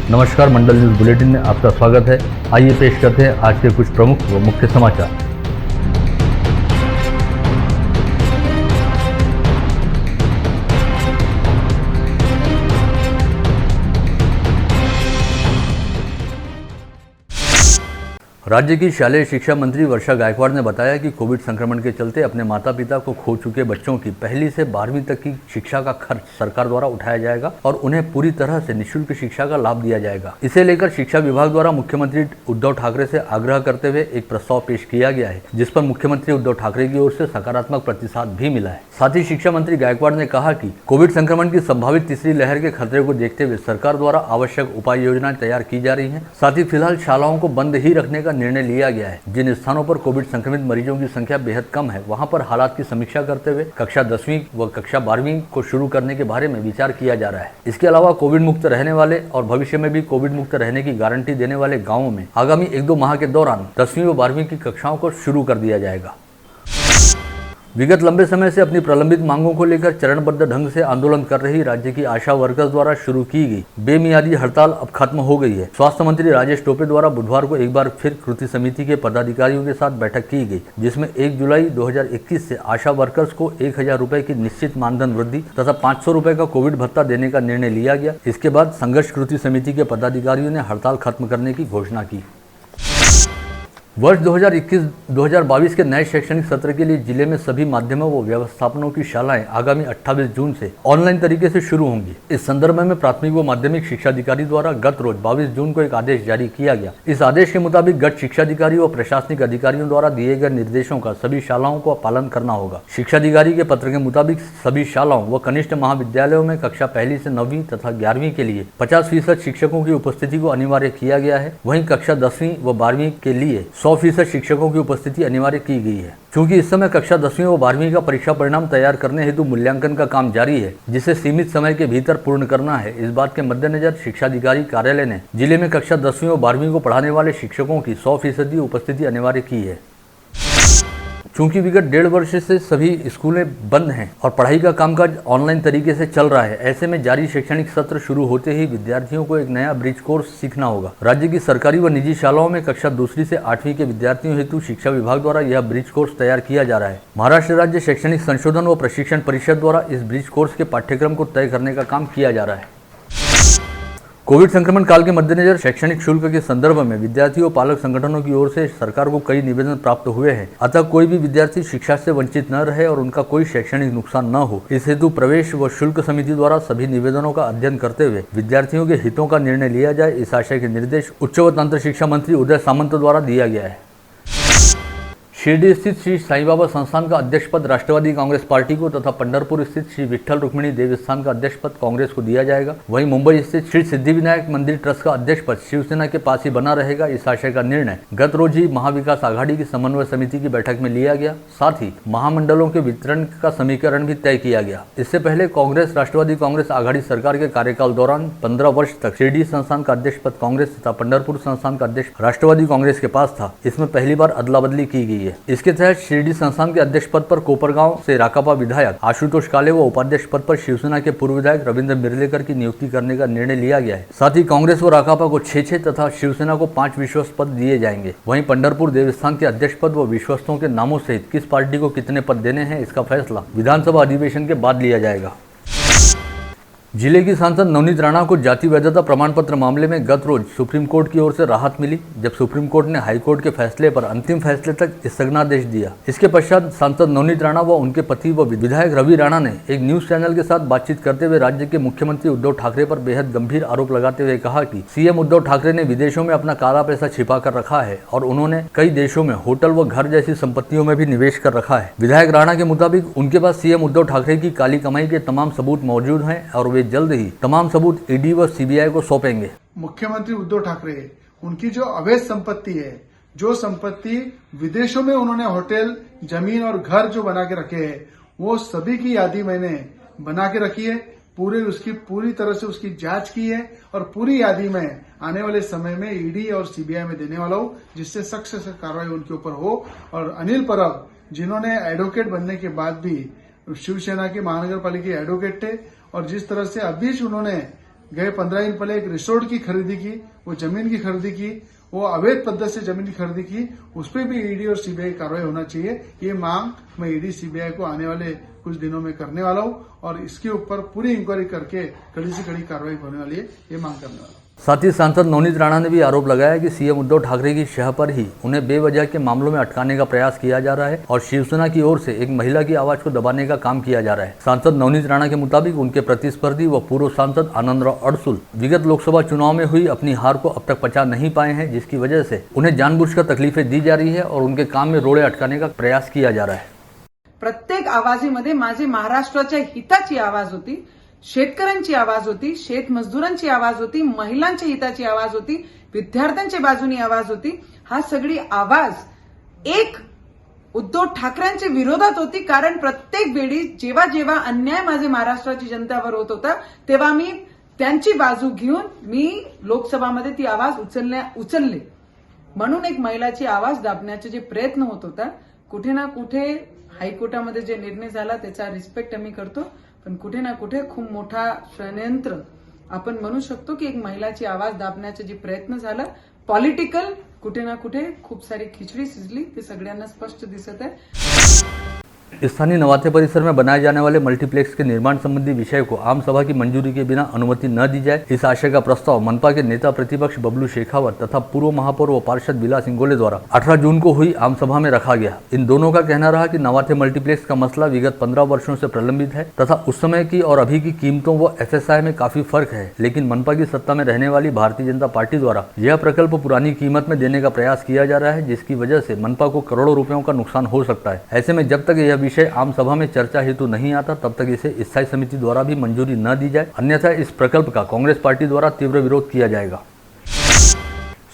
नमस्कार, मंडल news bulletin में आपका स्वागत है। आइए पेश करते हैं आज के कुछ प्रमुख व मुख्य समाचार। राज्य की शालेय शिक्षा मंत्री वर्षा गायकवाड़ ने बताया कि कोविड संक्रमण के चलते अपने माता पिता को खो चुके बच्चों की पहली से 12वीं तक की शिक्षा का खर्च सरकार द्वारा उठाया जाएगा और उन्हें पूरी तरह से निःशुल्क शिक्षा का लाभ दिया जाएगा। इसे लेकर शिक्षा विभाग द्वारा मुख्यमंत्री उद्धव ठाकरे से आग्रह करते हुए एक प्रस्ताव पेश किया गया है, जिस पर मुख्यमंत्री उद्धव ठाकरे की ओर से सकारात्मक प्रतिसाद भी मिला है। साथ ही शिक्षा मंत्री गायकवाड़ ने कहा कि कोविड संक्रमण की संभावित तीसरी लहर के खतरे को देखते हुए सरकार द्वारा आवश्यक उपाय योजनाएं तैयार की जा रही है। साथ ही फिलहाल शालाओं को बंद ही रखने का निर्णय लिया गया है। जिन स्थानों पर कोविड संक्रमित मरीजों की संख्या बेहद कम है, वहां पर हालात की समीक्षा करते हुए कक्षा 10वीं व कक्षा 12वीं को शुरू करने के बारे में विचार किया जा रहा है। इसके अलावा कोविड मुक्त रहने वाले और भविष्य में भी कोविड मुक्त रहने की गारंटी देने वाले गाँवों में आगामी 1-2 माह के दौरान 10वीं व 12वीं की कक्षाओं को शुरू कर दिया जाएगा। विगत लंबे समय से अपनी प्रलंबित मांगों को लेकर चरणबद्ध ढंग से आंदोलन कर रही राज्य की आशा वर्कर्स द्वारा शुरू की गई बेमियादी हड़ताल अब खत्म हो गई है। स्वास्थ्य मंत्री राजेश टोपे द्वारा बुधवार को एक बार फिर कृति समिति के पदाधिकारियों के साथ बैठक की गई, जिसमें 1 जुलाई 2021 से आशा वर्कर्स को 1000 रुपए की निश्चित मानधन वृद्धि तथा 500 रुपए का कोविड भत्ता देने का निर्णय लिया गया। इसके बाद संघर्ष कृति समिति के पदाधिकारियों ने हड़ताल खत्म करने की घोषणा की। वर्ष 2021-2022 के नए शैक्षणिक सत्र के लिए जिले में सभी माध्यमों व व्यवस्थापनों की शालाएं आगामी 28 जून से ऑनलाइन तरीके से शुरू होंगी। इस संदर्भ में प्राथमिक व माध्यमिक शिक्षा अधिकारी द्वारा गत रोज 22 जून को एक आदेश जारी किया गया। इस आदेश के मुताबिक गत शिक्षा अधिकारी व प्रशासनिक अधिकारियों द्वारा दिए गए निर्देशों का सभी शालाओं को पालन करना होगा। शिक्षा अधिकारी के पत्र के मुताबिक सभी शालाओं व कनिष्ठ महाविद्यालयों में कक्षा 1 से 9वीं तथा 11वीं के लिए 50% शिक्षकों की उपस्थिति को अनिवार्य किया गया है। वहीं कक्षा 10वीं व 12वीं के लिए 100% शिक्षकों की उपस्थिति अनिवार्य की गई है। चूंकि इस समय कक्षा 10वीं व 12वीं का परीक्षा परिणाम तैयार करने हेतु मूल्यांकन का काम जारी है, जिसे सीमित समय के भीतर पूर्ण करना है। इस बात के मद्देनजर शिक्षाधिकारी कार्यालय ने जिले में कक्षा 10वीं व 12वीं को पढ़ाने वाले शिक्षकों की 100% उपस्थिति अनिवार्य की है। चूंकि विगत 1.5 वर्ष से सभी स्कूलें बंद हैं और पढ़ाई का कामकाज ऑनलाइन तरीके से चल रहा है, ऐसे में जारी शैक्षणिक सत्र शुरू होते ही विद्यार्थियों को एक नया ब्रिज कोर्स सीखना होगा। राज्य की सरकारी व निजी शालाओं में कक्षा 2 से 8वीं के विद्यार्थियों हेतु शिक्षा विभाग द्वारा यह ब्रिज कोर्स तैयार किया जा रहा है। महाराष्ट्र राज्य शैक्षणिक संशोधन व प्रशिक्षण परिषद द्वारा इस ब्रिज कोर्स के पाठ्यक्रम को तय करने का काम किया जा रहा है। कोविड संक्रमण काल के मद्देनजर शैक्षणिक शुल्क के संदर्भ में विद्यार्थियों और पालक संगठनों की ओर से सरकार को कई निवेदन प्राप्त हुए हैं। अतः कोई भी विद्यार्थी शिक्षा से वंचित न रहे और उनका कोई शैक्षणिक नुकसान न हो, इस हेतु प्रवेश व शुल्क समिति द्वारा सभी निवेदनों का अध्ययन करते हुए विद्यार्थियों के हितों का निर्णय लिया जाए। इस आशय के निर्देश उच्च व तंत्र शिक्षा मंत्री उदय सामंत द्वारा दिया गया है। शिरडी स्थित श्री साईं बाबा संस्थान का अध्यक्ष पद राष्ट्रवादी कांग्रेस पार्टी को तथा पंढरपुर स्थित श्री विठ्ठल रुक्मिणी देवस्थान का अध्यक्ष पद कांग्रेस को दिया जाएगा। वहीं मुंबई स्थित श्री सिद्धिविनायक मंदिर ट्रस्ट का अध्यक्ष पद शिवसेना के पास ही बना रहेगा। इस आशय का निर्णय गत रोज ही महाविकास आघाड़ी की समन्वय समिति की बैठक में लिया गया। साथ ही महामंडलों के वितरण का समीकरण भी तय किया गया। इससे पहले कांग्रेस राष्ट्रवादी कांग्रेस आघाड़ी सरकार के कार्यकाल दौरान 15 वर्ष तक शिरडी संस्थान का अध्यक्ष पद कांग्रेस तथा पंढरपुर संस्थान का अध्यक्ष राष्ट्रवादी कांग्रेस के पास था। इसमें पहली बार अदला बदली की गई है। इसके तहत शिरडी संस्थान के अध्यक्ष पद पर कोपरगांव से राकापा विधायक आशुतोष काले व उपाध्यक्ष पद पर शिवसेना के पूर्व विधायक रविंद्र मिर्लेकर की नियुक्ति करने का निर्णय लिया गया है। साथ ही कांग्रेस व राकापा को 6 तथा शिवसेना को 5 विश्वस्त पद दिए जाएंगे। वहीं पंढरपुर देवस्थान के अध्यक्ष पद व विश्वस्तों के नामों सहित किस पार्टी को कितने पद देने हैं, इसका फैसला विधानसभा अधिवेशन के बाद लिया जाएगा। जिले की सांसद नवनीत राणा को जाति वैधता प्रमाण पत्र मामले में गत रोज सुप्रीम कोर्ट की ओर से राहत मिली, जब सुप्रीम कोर्ट ने हाई कोर्ट के फैसले पर अंतिम फैसले तक स्थगनादेश दिया। इसके पश्चात सांसद नवनीत राणा व उनके पति व विधायक रवि राणा ने एक न्यूज चैनल के साथ बातचीत करते हुए राज्य के मुख्यमंत्री उद्धव ठाकरे पर बेहद गंभीर आरोप लगाते हुए कहा कि सीएम उद्धव ठाकरे ने विदेशों में अपना काला पैसा छिपा कर रखा है और उन्होंने कई देशों में होटल व घर जैसी संपत्तियों में भी निवेश कर रखा है। विधायक राणा के मुताबिक उनके पास सीएम उद्धव ठाकरे की काली कमाई के तमाम सबूत मौजूद हैं और वे जल्द ही तमाम सबूत ईडी व सीबीआई को सौंपेंगे। मुख्यमंत्री उद्धव ठाकरे उनकी जो अवैध संपत्ति है, जो संपत्ति विदेशों में उन्होंने होटल, जमीन और घर जो बना के रखे हैं, वो सभी की यादी मैंने बना के रखी है। पूरी तरह से उसकी जांच की है और पूरी यादी में आने वाले समय में ईडी और सीबीआई में देने वाला हूं, जिससे सख्त से कार्रवाई उनके ऊपर हो। और अनिल परब, जिन्होंने एडवोकेट बनने के बाद भी शिवसेना के महानगर पालिका एडवोकेट थे और जिस तरह से अभी उन्होंने गए 15 दिन पहले एक रिसोर्ट की खरीदी की, वो जमीन की खरीदी की, वो अवैध पद्धति से जमीन की खरीदी की, उस पर भी ईडी और सीबीआई कार्रवाई होना चाहिए। ये मांग मैं ईडी सीबीआई को आने वाले कुछ दिनों में करने वाला हूं और इसके ऊपर पूरी इंक्वायरी करके कड़ी से कड़ी कार्रवाई होने वाली है, ये मांग करने वाला हूं। साथ ही सांसद नवनीत राणा ने भी आरोप लगाया कि सीएम उद्धव ठाकरे की शह पर ही उन्हें बेवजह के मामलों में अटकाने का प्रयास किया जा रहा है और शिवसेना की ओर से एक महिला की आवाज को दबाने का काम किया जा रहा है। सांसद नवनीत राणा के मुताबिक उनके प्रतिस्पर्धी व पूर्व सांसद आनंदराव अडसुल विगत लोकसभा चुनाव में हुई अपनी हार को अब तक पचा नहीं पाए हैं, जिसकी वजह से उन्हें जानबूझकर तकलीफें दी जा रही है और उनके काम में रोड़े अटकाने का प्रयास किया जा रहा है। प्रत्येक आवाजीमध्ये माझी महाराष्ट्राच्या हिताची आवाज होती, शेतकऱ्यांची आवाज होती, शेतमजदूरांची आवाज होती, महिलांच्या हिताची आवाज होती, विद्यार्थ्यांच्या बाजूनी आवाज होती। हा सगळी आवाज एक उद्धव ठाकरेंच्या विरोधात होती, कारण प्रत्येक वेळी जेव्हा जेव्हा अन्याय माझे महाराष्ट्राची जनतेवर होत होता तेव्हा मी त्यांची बाजू घेऊन मी लोकसभामध्ये ती आवाज उचलले। म्हणून एक महिलाची आवाज दाबण्याचे जे प्रयत्न होत होता, कुठे ना कुठे हायकोर्टामध्ये जे निर्णय झाला त्याचा रिस्पेक्ट आम्ही करतो, पण कुठे ना कुठे खूप मोठा षडयंत्र आपण म्हणू शकतो की एक महिलाची आवाज दाबण्याचा जे प्रयत्न झाला, पॉलिटिकल कुठे ना कुठे खूप सारी खिचडी शिजली, ते सगळ्यांना स्पष्ट दिसत आहे। स्थानीय नवाथे परिसर में बनाए जाने वाले मल्टीप्लेक्स के निर्माण संबंधी विषय को आम सभा की मंजूरी के बिना अनुमति न दी जाए, इस आशय का प्रस्ताव मनपा के नेता प्रतिपक्ष बबलू शेखावत तथा पूर्व महापौर व पार्षद विलास इंगोले द्वारा 18 जून को हुई आम सभा में रखा गया। इन दोनों का कहना रहा कि नवाथे मल्टीप्लेक्स का मसला विगत 15 वर्षों से प्रलंबित है तथा उस समय की और अभी की कीमतों व FSI में काफी फर्क है, लेकिन मनपा की सत्ता में रहने वाली भारतीय जनता पार्टी द्वारा यह प्रकल्प पुरानी कीमत में देने का प्रयास किया जा रहा है, जिसकी वजह से मनपा को करोड़ों रुपयों का नुकसान हो सकता है। ऐसे में जब तक यह विषय आम सभा में चर्चा हेतु नहीं आता तब तक इसे स्थायी समिति द्वारा भी मंजूरी न दी जाए, अन्यथा इस प्रकल्प का कांग्रेस पार्टी द्वारा तीव्र विरोध किया जाएगा।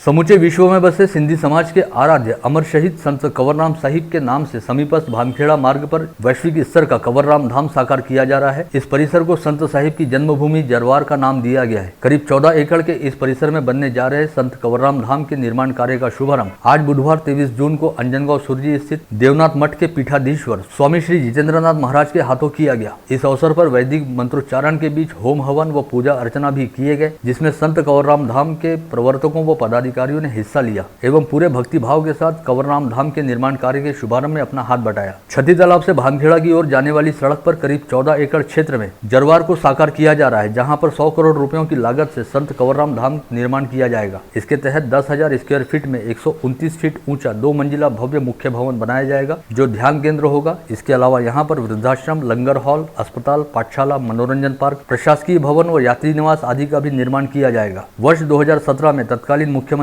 समूचे विश्व में बसे सिंधी समाज के आराध्य अमर शहीद संत कंवरराम साहिब के नाम से समीपस्थ भामखेड़ा मार्ग पर वैश्विक स्तर का कंवरराम धाम साकार किया जा रहा है। इस परिसर को संत साहिब की जन्मभूमि जरवार का नाम दिया गया है। करीब 14 एकड़ के इस परिसर में बनने जा रहे संत कंवरराम धाम के निर्माण कार्य का शुभारंभ आज बुधवार 23 जून को अंजनगांव सुरजी स्थित देवनाथ मठ के पीठाधीश्वर स्वामी श्री जितेंद्रनाथ महाराज के हाथों किया गया। इस अवसर पर वैदिक मंत्रोच्चारण के बीच होम हवन व पूजा अर्चना भी किए गए, जिसमें संत कंवरराम धाम के प्रवर्तकों व पदाधिकारियों ने हिस्सा लिया एवं पूरे भक्ति भाव के साथ कंवरराम धाम के निर्माण कार्य के शुभारंभ में अपना हाथ बटाया। छठी तालाब से भामखेड़ा की ओर जाने वाली सड़क पर करीब 14 एकड़ क्षेत्र में जरवार को साकार किया जा रहा है, जहां पर 100 करोड़ रुपयों की लागत से संत कंवरराम धाम निर्माण किया जाएगा। इसके तहत 10,000 स्क्वायर फीट में 129 फीट ऊंचा 2 मंजिला भव्य मुख्य भवन बनाया जाएगा, जो ध्यान केंद्र होगा। इसके अलावा यहाँ पर वृद्धाश्रम, लंगर हॉल, अस्पताल, पाठशाला, मनोरंजन पार्क, प्रशासकीय भवन व यात्री निवास आदि का भी निर्माण किया जाएगा। वर्ष 2017 में तत्कालीन मुख्यमंत्री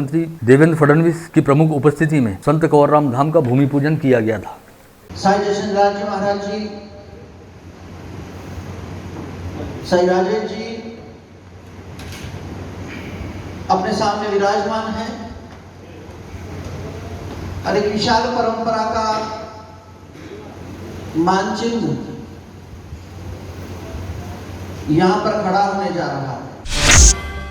देवेंद्र फडणवीस की प्रमुख उपस्थिति में संत कंवरराम धाम का भूमि पूजन किया गया था। साई जशनलाल जी महाराज जी, साई राजेश जी अपने सामने विराजमान हैं और एक विशाल परंपरा का मानचिन्ह यहां पर खड़ा होने जा रहा है।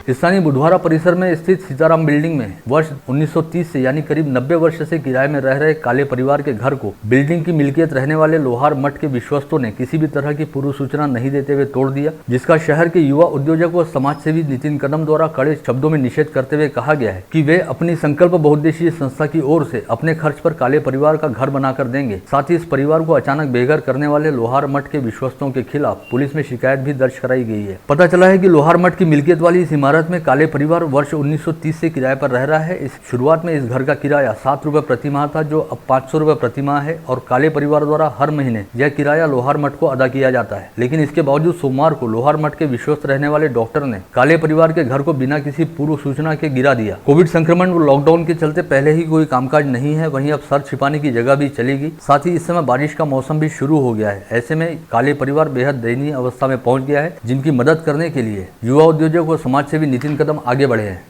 स्थानीय बुधवारा परिसर में स्थित सीताराम बिल्डिंग में वर्ष 1930 से यानी करीब 90 वर्ष से किराए में रह रहे काले परिवार के घर को बिल्डिंग की मिल्कियत रहने वाले लोहार मठ के विश्वस्तों ने किसी भी तरह की पूर्व सूचना नहीं देते हुए तोड़ दिया, जिसका शहर के युवा उद्योजक व समाजसेवी नितिन कदम द्वारा कड़े शब्दों में निषेध करते हुए कहा गया है कि वे अपनी संकल्प बहुउद्देशीय संस्था की ओर से अपने खर्च पर काले परिवार का घर बनाकर देंगे। साथ ही इस परिवार को अचानक बेघर करने वाले लोहार मठ के विश्वस्तों के खिलाफ पुलिस में शिकायत भी दर्ज कराई गई है। पता चला है कि लोहार मठ की मिल्कियत वाली इस इमारत में काले परिवार वर्ष 1930 से किराए पर रह रहा है। इस शुरुआत में इस घर का किराया 7 रुपए प्रति माह था, जो अब 500 रुपए प्रति माह है और काले परिवार द्वारा हर महीने यह किराया लोहार मठ को अदा किया जाता है। लेकिन इसके बावजूद सोमवार को लोहार मठ के विश्वस्त रहने वाले डॉक्टर ने काले परिवार के घर को बिना किसी पूर्व सूचना के गिरा दिया। कोविड संक्रमण व लॉकडाउन के चलते पहले ही कोई कामकाज नहीं है, वहीं अब सर छिपाने की जगह भी चलेगी। साथ ही इस समय बारिश का मौसम भी शुरू हो गया है। ऐसे में काले परिवार बेहद दयनीय अवस्था में पहुंच गया है, जिनकी मदद करने के लिए युवा उद्योजक व समाजसेवी नितिन कदम आगे बढ़े हैं।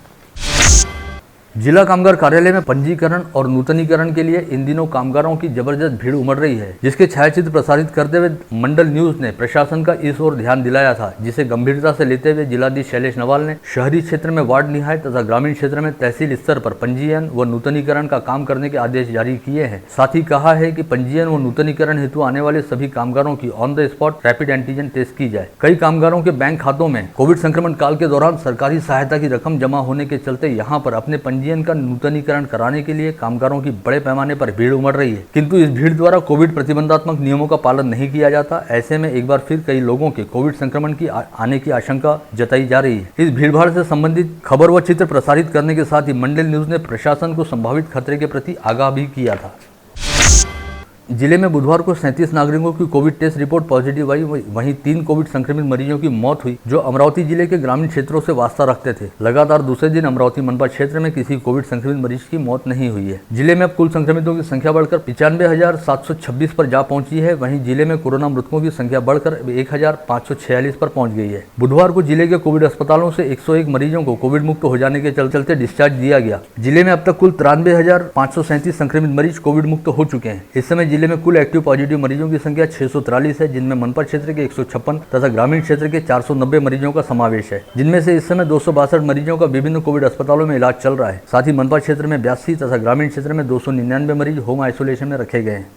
जिला कामगार कार्यालय में पंजीकरण और नूतनीकरण के लिए इन दिनों कामगारों की जबरदस्त भीड़ उमड़ रही है, जिसके छायाचित्र प्रसारित करते हुए मंडल न्यूज ने प्रशासन का इस ओर ध्यान दिलाया था, जिसे गंभीरता से लेते हुए जिलाधीश शैलेश नवाल ने शहरी क्षेत्र में वार्ड निहाय तथा ग्रामीण क्षेत्र में तहसील स्तर पर पंजीयन व नूतनीकरण का काम करने के आदेश जारी किए हैं। साथ ही कहा है कि पंजीयन व नूतनीकरण हेतु आने वाले सभी कामगारों की on the spot rapid antigen test की जाए। कई कामगारों के बैंक खातों में कोविड संक्रमण काल के दौरान सरकारी सहायता की रकम जमा होने के चलते यहाँ पर अपने पंजीयन का नूतनीकरण कराने के लिए कामगारों की बड़े पैमाने पर भीड़ उमड़ रही है, किंतु इस भीड़ द्वारा कोविड प्रतिबंधात्मक नियमों का पालन नहीं किया जाता। ऐसे में एक बार फिर कई लोगों के कोविड संक्रमण की आने की आशंका जताई जा रही है। इस भीड़भाड़ से संबंधित खबर व चित्र प्रसारित करने के साथ ही मंडल न्यूज ने प्रशासन को संभावित खतरे के प्रति आगाह भी किया था। जिले में बुधवार को 37 नागरिकों की कोविड टेस्ट रिपोर्ट पॉजिटिव आई, वहीं 3 कोविड संक्रमित मरीजों की मौत हुई जो अमरावती जिले के ग्रामीण क्षेत्रों से वास्ता रखते थे। लगातार दूसरे दिन अमरावती मनपा क्षेत्र में किसी कोविड संक्रमित मरीज की मौत नहीं हुई है। जिले में अब कुल संक्रमितों की संख्या बढ़कर 95,726 पर जा पहुंची है। वहीं जिले में कोरोना मृतकों की संख्या बढ़कर 1,546 पर पहुंच गई है। बुधवार को जिले के कोविड अस्पतालों से 101 मरीजों को कोविड मुक्त हो जाने के चलते डिस्चार्ज दिया गया। जिले में अब तक कुल 93,537 संक्रमित मरीज कोविड मुक्त हो चुके हैं। इस समय जिले में कुल एक्टिव पॉजिटिव मरीजों की संख्या 643 है, जिनमें मनपा क्षेत्र के 156 तथा ग्रामीण क्षेत्र के 490 मरीजों का समावेश है, जिनमें से इस समय 262 मरीजों का विभिन्न कोविड अस्पतालों में इलाज चल रहा है। साथ ही मनपा क्षेत्र में 82 तथा ग्रामीण क्षेत्र में 299 मरीज होम आइसोलेशन में रखे गए हैं।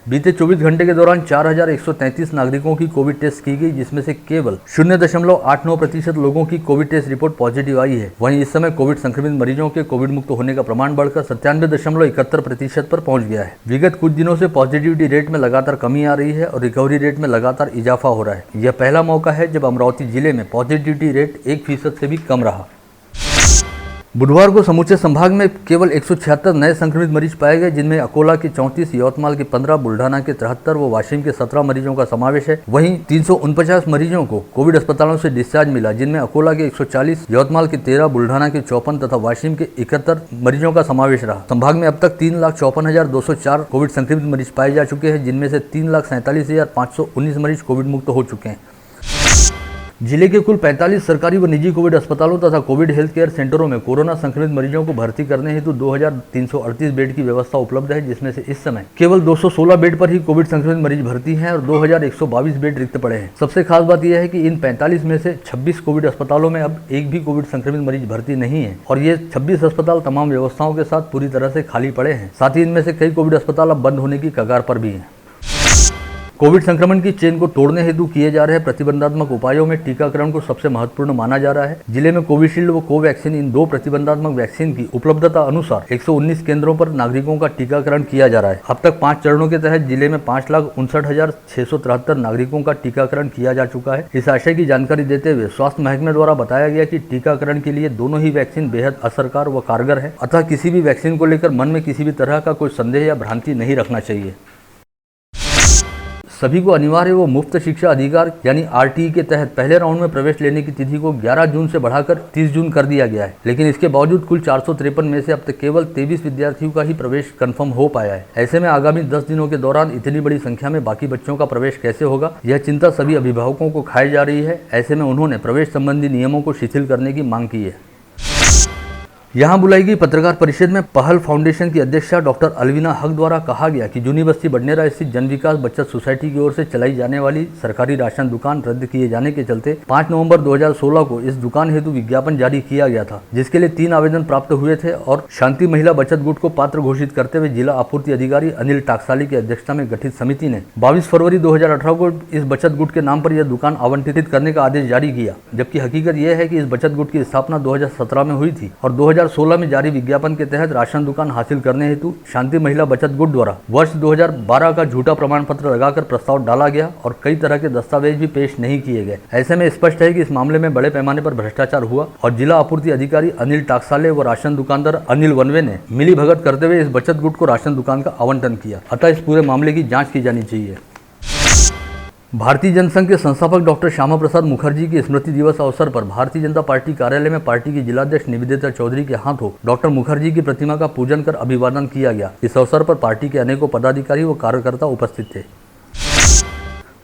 बीते 24 घंटे के दौरान 4,133 नागरिकों की कोविड टेस्ट की गई, जिसमें से केवल 0.89% लोगों की कोविड टेस्ट रिपोर्ट पॉजिटिव आई है। वहीं इस समय कोविड संक्रमित मरीजों के कोविड मुक्त होने का प्रमाण बढ़कर 97.71% पर पहुंच गया है। विगत कुछ दिनों से पॉजिटिविटी रेट में लगातार कमी आ रही है और रिकवरी रेट में लगातार इजाफा हो रहा है। यह पहला मौका है जब अमरावती जिले में पॉजिटिविटी रेट 1% से भी कम रहा। बुधवार को समूचे संभाग में केवल 176 नए संक्रमित मरीज पाए गए, जिनमें अकोला के 34, यवतमाल के 15, बुल्ढाना के 73 व वाशिम के 17 मरीजों का समावेश है। वहीं 349 मरीजों को कोविड अस्पतालों से डिस्चार्ज मिला, जिनमें अकोला के 140, यवतमाल के 13, बुल्ढाना के 54 तथा वाशिम के 71 मरीजों का समावेश रहा। संभाग में अब तक 3,54,204 कोविड संक्रमित मरीज पाए जा चुके हैं, जिनमें से 3,47,519 मरीज कोविड मुक्त हो चुके हैं। जिले के कुल 45 सरकारी व निजी कोविड अस्पतालों तथा कोविड हेल्थ केयर सेंटरों में कोरोना संक्रमित मरीजों को भर्ती करने हेतु 2,338 बेड की व्यवस्था उपलब्ध है, जिसमें से इस समय केवल 216 बेड पर ही कोविड संक्रमित मरीज भर्ती हैं और 2,122 बेड रिक्त पड़े हैं। सबसे खास बात यह है कि इन 45 में से 26 कोविड अस्पतालों में अब एक भी कोविड संक्रमित मरीज भर्ती नहीं है और ये 26 अस्पताल तमाम व्यवस्थाओं के साथ पूरी तरह से खाली पड़े हैं। साथ ही इनमें से कई कोविड अस्पताल अब बंद होने की कगार पर भी हैं। कोविड संक्रमण की चेन को तोड़ने हेतु किए जा रहे प्रतिबंधात्मक उपायों में टीकाकरण को सबसे महत्वपूर्ण माना जा रहा है। जिले में कोविशील्ड व कोवैक्सीन इन 2 प्रतिबंधात्मक वैक्सीन की उपलब्धता अनुसार 119 केंद्रों पर नागरिकों का टीकाकरण किया जा रहा है। अब तक 5 चरणों के तहत जिले में 5,59,673 नागरिकों का टीकाकरण किया जा चुका है। इस आशय की जानकारी देते हुए स्वास्थ्य महकमे द्वारा बताया गया कि टीकाकरण के लिए दोनों ही वैक्सीन बेहद असरकार व कारगर है, अतः किसी भी वैक्सीन को लेकर मन में किसी भी तरह का कोई संदेह या भ्रांति नहीं रखना चाहिए। सभी को अनिवार्य व मुफ्त शिक्षा अधिकार यानी आरटीई के तहत पहले राउंड में प्रवेश लेने की तिथि को 11 जून से बढ़ाकर 30 जून कर दिया गया है, लेकिन इसके बावजूद कुल 453 में से अब तक केवल 23 विद्यार्थियों का ही प्रवेश कंफर्म हो पाया है। ऐसे में आगामी 10 दिनों के दौरान इतनी बड़ी संख्या में बाकी बच्चों का प्रवेश कैसे होगा, यह चिंता सभी अभिभावकों को खाई जा रही है। ऐसे में उन्होंने प्रवेश संबंधी नियमों को शिथिल करने की मांग की है। यहां बुलाई गई पत्रकार परिषद में पहल फाउंडेशन की अध्यक्षा डॉक्टर अलविना हक द्वारा कहा गया कि जूनी बस्ती बडनेरा स्थित जन विकास बचत सोसाइटी की ओर से चलाई जाने वाली सरकारी राशन दुकान रद्द किए जाने के चलते 5 नवंबर 2016 को इस दुकान हेतु विज्ञापन जारी किया गया था, जिसके लिए 3 आवेदन प्राप्त हुए थे और शांति महिला बचत गुट को पात्र घोषित करते हुए जिला आपूर्ति अधिकारी अनिल टाकसाली की अध्यक्षता में गठित समिति ने 22 फरवरी 2018 को इस बचत गुट के नाम पर यह दुकान आवंटित करने का आदेश जारी किया। जबकि हकीकत यह है कि इस बचत गुट की स्थापना 2017 में हुई थी और 2016 में जारी विज्ञापन के तहत राशन दुकान हासिल करने हेतु शांति महिला बचत गुट द्वारा वर्ष 2012 का झूठा प्रमाण पत्र लगाकर प्रस्ताव डाला गया और कई तरह के दस्तावेज भी पेश नहीं किए गए। ऐसे में स्पष्ट है कि इस मामले में बड़े पैमाने पर भ्रष्टाचार हुआ और जिला आपूर्ति अधिकारी अनिल टाकसाले व राशन दुकानदार अनिल वनवे ने मिली भगत करते हुए इस बचत गुट को राशन दुकान का आवंटन किया। अतः इस पूरे मामले की जाँच की जानी चाहिए। भारतीय जनसंघ के संस्थापक डॉक्टर श्यामा प्रसाद मुखर्जी के स्मृति दिवस अवसर पर भारतीय जनता पार्टी कार्यालय में पार्टी की जिलाध्यक्ष निवेदिता चौधरी के हाथों डॉक्टर मुखर्जी की प्रतिमा का पूजन कर अभिवादन किया गया। इस अवसर पर पार्टी के अनेकों पदाधिकारी व कार्यकर्ता उपस्थित थे।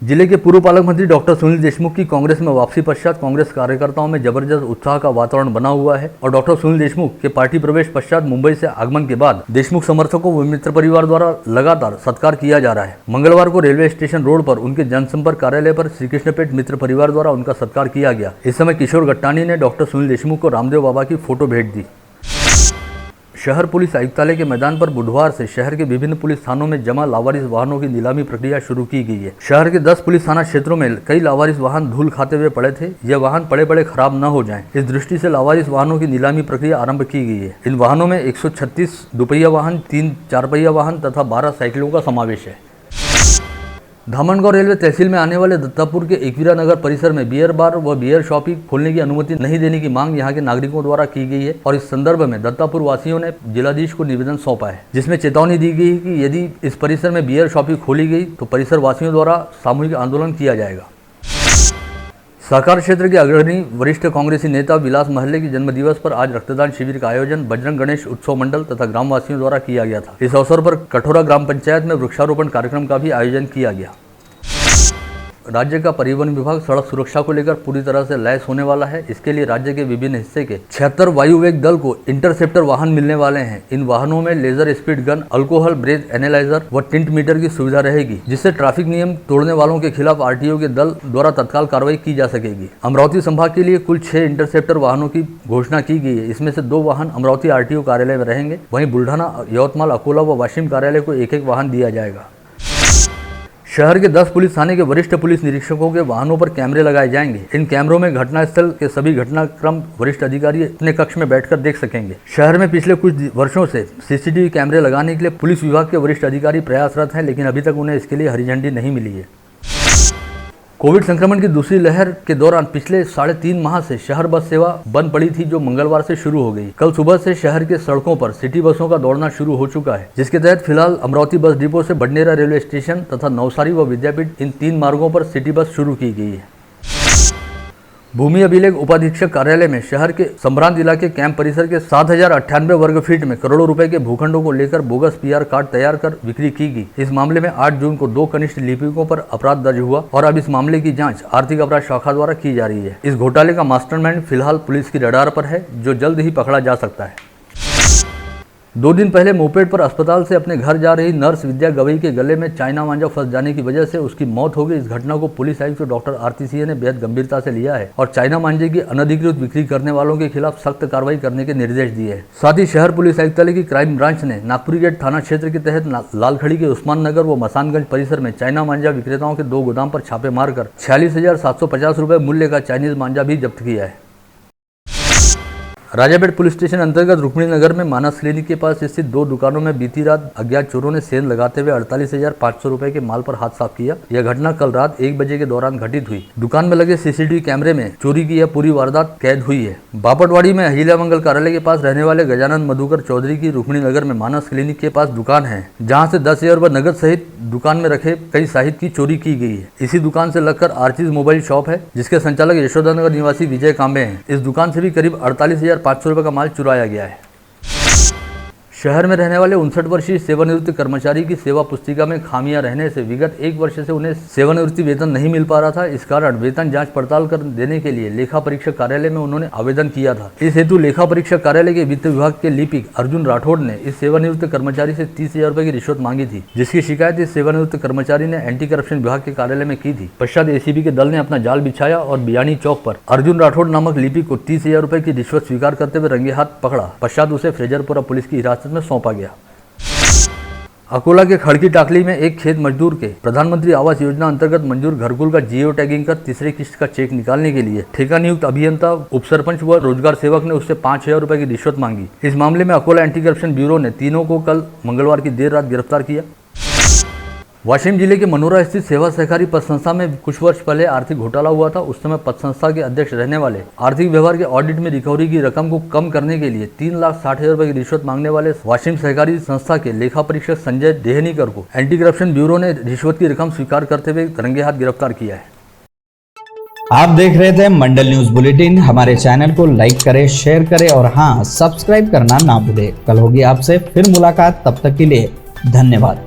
जिले के पूर्व पालक मंत्री डॉक्टर सुनील देशमुख की कांग्रेस में वापसी पश्चात कांग्रेस कार्यकर्ताओं में जबरदस्त उत्साह का वातावरण बना हुआ है और डॉक्टर सुनील देशमुख के पार्टी प्रवेश पश्चात मुंबई से आगमन के बाद देशमुख समर्थकों व मित्र परिवार द्वारा लगातार सत्कार किया जा रहा है। मंगलवार को रेलवे स्टेशन रोड पर उनके जनसंपर्क कार्यालय पर श्रीकृष्णपेट मित्र परिवार द्वारा उनका सत्कार किया गया। इस समय किशोर गट्टानी ने डॉक्टर सुनील देशमुख को रामदेव बाबा की फोटो भेंट दी। शहर पुलिस आयुक्तालय के मैदान पर बुधवार से शहर के विभिन्न पुलिस थानों में जमा लावारिस वाहनों की नीलामी प्रक्रिया शुरू की गई है। शहर के 10 पुलिस थाना क्षेत्रों में कई लावारिस वाहन धूल खाते हुए पड़े थे। यह वाहन पड़े पड़े खराब न हो जाएं, इस दृष्टि से लावारिस वाहनों की नीलामी प्रक्रिया आरंभ की गई है। इन वाहनों में 136 दुपहिया वाहन, 3 4पहिया वाहन तथा 12 साइकिलों का समावेश है। धामनगांव रेलवे तहसील में आने वाले दत्तापुर के एकवीरा नगर परिसर में बियर बार व बियर शॉप खोलने की अनुमति नहीं देने की मांग यहां के नागरिकों द्वारा की गई है और इस संदर्भ में दत्तापुर वासियों ने जिलाधीश को निवेदन सौंपा है, जिसमें चेतावनी दी गई कि यदि इस परिसर में बियर शॉप खोली गई तो परिसर वासियों द्वारा सामूहिक आंदोलन किया जाएगा। सहकार क्षेत्र के अग्रणी वरिष्ठ कांग्रेसी नेता विलास महले के जन्मदिवस पर आज रक्तदान शिविर का आयोजन बजरंग गणेश उत्सव मंडल तथा ग्रामवासियों द्वारा किया गया था। इस अवसर पर कठोरा ग्राम पंचायत में वृक्षारोपण कार्यक्रम का भी आयोजन किया गया। राज्य का परिवहन विभाग सड़क सुरक्षा को लेकर पूरी तरह से लैस होने वाला है। इसके लिए राज्य के विभिन्न हिस्से के 76 वायुवेग दल को इंटरसेप्टर वाहन मिलने वाले हैं। इन वाहनों में laser speed gun, alcohol breath analyser व टिंट मीटर की सुविधा रहेगी, जिससे ट्रैफिक नियम तोड़ने वालों के खिलाफ आरटीओ के दल द्वारा तत्काल कार्रवाई की जा सकेगी। अमरावती संभाग के लिए कुल 6 इंटरसेप्टर वाहनों की घोषणा की गई है। इसमें से 2 वाहन अमरावती आरटीओ कार्यालय में रहेंगे, वहीं बुल्ढाना, यवतमाल, अकोला व वाशिम कार्यालय को एक वाहन दिया जाएगा। शहर के 10 पुलिस थाने के वरिष्ठ पुलिस निरीक्षकों के वाहनों पर कैमरे लगाए जाएंगे। इन कैमरों में घटनास्थल के सभी घटनाक्रम वरिष्ठ अधिकारी अपने कक्ष में बैठकर देख सकेंगे। शहर में पिछले कुछ वर्षों से सीसीटीवी कैमरे लगाने के लिए पुलिस विभाग के वरिष्ठ अधिकारी प्रयासरत हैं, लेकिन अभी तक उन्हें इसके लिए हरी झंडी नहीं मिली है। कोविड संक्रमण की दूसरी लहर के दौरान पिछले 3.5 माह से शहर बस सेवा बंद पड़ी थी, जो मंगलवार से शुरू हो गई। कल सुबह से शहर के सड़कों पर सिटी बसों का दौड़ना शुरू हो चुका है, जिसके तहत फिलहाल अमरावती बस डिपो से बडनेरा रेलवे स्टेशन तथा नवसारी व विद्यापीठ इन 3 मार्गों पर सिटी बस शुरू की गई है। भूमि अभिलेख उपाधीक्षक कार्यालय में शहर के संभ्रांत इलाके कैंप परिसर के 7098 वर्ग फीट में करोड़ों रुपए के भूखंडों को लेकर बोगस पीआर कार्ड तैयार कर बिक्री की गई। इस मामले में 8 जून को 2 कनिष्ठ लिपिकों पर अपराध दर्ज हुआ और अब इस मामले की जांच आर्थिक अपराध शाखा द्वारा की जा रही है। इस घोटाले का मास्टरमाइंड फिलहाल पुलिस की रडार पर है, जो जल्द ही पकड़ा जा सकता है। 2 दिन पहले मोपेड पर अस्पताल से अपने घर जा रही नर्स विद्या गवई के गले में चाइना मांझा फंस जाने की वजह से उसकी मौत हो गई। इस घटना को पुलिस आयुक्त डॉक्टर आरती सिंह ने बेहद गंभीरता से लिया है और चाइना मांझे की अनधिकृत बिक्री करने वालों के खिलाफ सख्त कार्रवाई करने के निर्देश दिए हैं। साथ ही शहर पुलिस आयुक्तालय की क्राइम ब्रांच ने नागपुरी गेट थाना क्षेत्र के तहत लालखड़ी के उस्मान नगर व मसानगंज परिसर में चाइना मांझा विक्रेताओं के 2 गोदाम पर छापे मारकर 46,750 रुपए मूल्य का चाइनीज मांझा भी जब्त किया है। राजापेट पुलिस स्टेशन अंतर्गत रुक्मिणी नगर में मानस क्लिनिक के पास स्थित 2 दुकानों में बीती रात अज्ञात चोरों ने सेंध लगाते हुए 48,500 रुपए के माल पर हाथ साफ किया। यह घटना कल रात 1 बजे के दौरान घटित हुई। दुकान में लगे सीसीटीवी कैमरे में चोरी की यह पूरी वारदात कैद हुई है। बापटवाड़ी में अहिल्या मंगल कार्यालय के पास रहने वाले गजानन मधुकर चौधरी की रुक्मिणी नगर में मानस क्लिनिक के पास दुकान है, जहाँ से 10,000 रुपए नगद सहित दुकान में रखे कई साहित्य की चोरी की गई है। इसी दुकान से लगकर आर्चिज मोबाइल शॉप है, जिसके संचालक यशोदानगर निवासी विजय कांबे हैं। इस दुकान से भी करीब 48,500 रुपए का माल चुराया गया है। शहर में रहने वाले 59 वर्षीय सेवानिवृत्त कर्मचारी की सेवा पुस्तिका में खामियां रहने से विगत 1 वर्ष से उन्हें सेवानिवृत्ति वेतन नहीं मिल पा रहा था। इस कारण वेतन जांच पड़ताल कर देने के लिए लेखा परीक्षक कार्यालय में उन्होंने आवेदन किया था। इस हेतु लेखा परीक्षक कार्यालय के वित्त विभाग के लिपिक अर्जुन राठौड़ ने इस सेवानिवृत्त कर्मचारी से 30,000 रुपए की रिश्वत मांगी थी, जिसकी शिकायत इस सेवानिवृत्त कर्मचारी ने एंटी करप्शन विभाग के कार्यालय में की थी। पश्चात एसीबी के दल ने अपना जाल बिछाया और बियानी चौक पर अर्जुन राठौड़ नामक लिपिक को 30,000 रुपए की रिश्वत स्वीकार करते हुए रंगे हाथ पकड़ा। पश्चात उसे फ्रेजरपुरा पुलिस की हिरासत में सौंपा गया। अकोला के खड़की टाकली में एक खेत मजदूर के प्रधानमंत्री आवास योजना अंतर्गत मंजूर घरकुल का जियो टैगिंग कर तीसरे किस्त का चेक निकालने के लिए ठेका नियुक्त अभियंता, उपसरपंच व रोजगार सेवक ने उससे 5,000 रुपए की रिश्वत मांगी। इस मामले में अकोला एंटी करप्शन ब्यूरो ने तीनों को कल मंगलवार की देर रात गिरफ्तार किया। वाशिम जिले के मनोरा स्थित सेवा सहकारी पद संस्था में कुछ वर्ष पहले आर्थिक घोटाला हुआ था। उस समय पद संस्था के अध्यक्ष रहने वाले आर्थिक व्यवहार के ऑडिट में रिकवरी की रकम को कम करने के लिए 3,60,000 रुपए की रिश्वत मांगने वाले वाशिम सहकारी संस्था के लेखा परीक्षक संजय डेहनीकर को एंटी करप्शन ब्यूरो ने रिश्वत की रकम स्वीकार करते हुए रंगे हाथ गिरफ्तार किया है। आप देख रहे थे मंडल न्यूज बुलेटिन। हमारे चैनल को लाइक करें, शेयर करें और हाँ, सब्सक्राइब करना ना भूलें। कल होगी आपसे फिर मुलाकात, तब तक के लिए धन्यवाद।